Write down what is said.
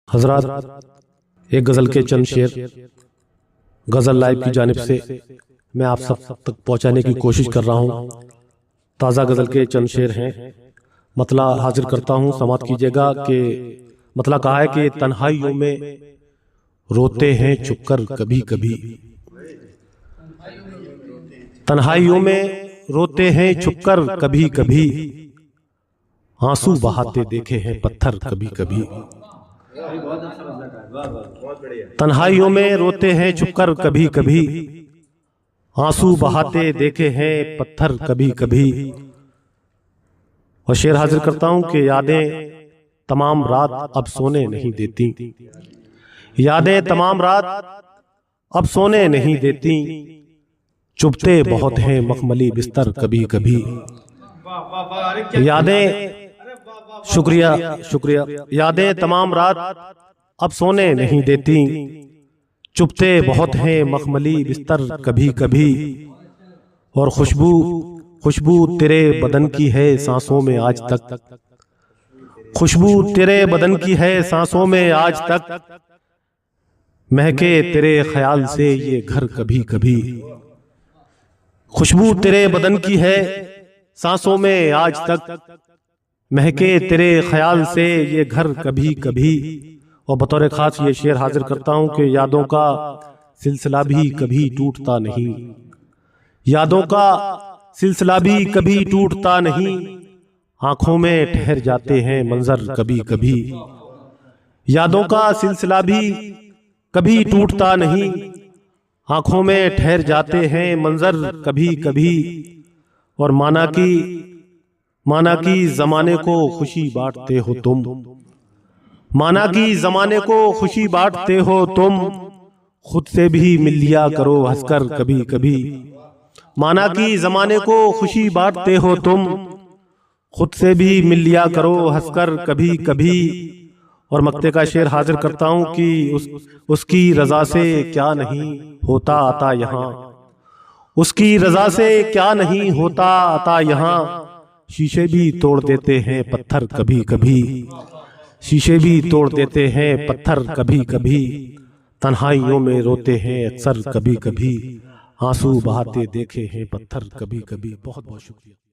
हजरात, एक गज़ल के चंद शेर गज़ल लाइव की जानिब से मैं आप सब तक पहुंचाने की कोशिश कर रहा हूं। ताज़ा गज़ल के चंद शेर हैं। मतला हाजिर करता हूं, समात कीजिएगा कि मतला कहा है कि तन्हाइयों में रोते हैं चुपकर कभी कभी, तन्हाइयों में रोते हैं छुपकर कभी कभी, आंसू बहाते देखे हैं पत्थर कभी कभी। तन्हाइयों में रोते हैं छुपकर कभी कभी, आंसू बहाते देखे हैं पत्थर कभी कभी। और शेर हाजिर करता हूं कि यादें तमाम रात अब सोने नहीं देती, यादें तमाम रात अब सोने नहीं देती, चुभते बहुत हैं मखमली बिस्तर कभी कभी। यादें, शुक्रिया शुक्रिया, यादें तमाम रात अब सोने नहीं देती, चुभते बहुत हैं मखमली बिस्तर कभी कभी। और खुशबू खुशबू तेरे बदन की है सांसों में आज तक, खुशबू तेरे बदन की है सांसों में आज तक, महके तेरे ख्याल से ये घर कभी कभी। खुशबू तेरे बदन की है सांसों में आज तक, महके तेरे ख्याल से ये घर कभी कभी। और बतौर खास ये शेर हाजिर करता हूं कि यादों का सिलसिला भी कभी टूटता नहीं, यादों का सिलसिला भी कभी टूटता नहीं, आंखों में ठहर जाते हैं मंजर कभी कभी। यादों का सिलसिला भी कभी टूटता नहीं, आंखों में ठहर जाते हैं मंजर कभी कभी। और माना कि जमाने को खुशी बांटते हो तुम, माना कि जमाने को खुशी बांटते हो तुम, खुद से भी मिल लिया करो हंसकर कभी कभी। माना कि जमाने को खुशी बांटते हो तुम, खुद से भी मिल लिया करो हंसकर कभी कभी। और मक्ते का शेर हाजिर करता हूं कि उसकी रजा से क्या नहीं होता आता यहाँ, उसकी रजा से क्या नहीं होता आता यहाँ, शीशे भी तोड़ देते हैं पत्थर कभी कभी, शीशे भी तोड़ देते हैं पत्थर कभी कभी। तन्हाइयों में रोते हैं अक्सर कभी कभी, आंसू बहाते देखे हैं पत्थर कभी कभी। बहुत बहुत शुक्रिया।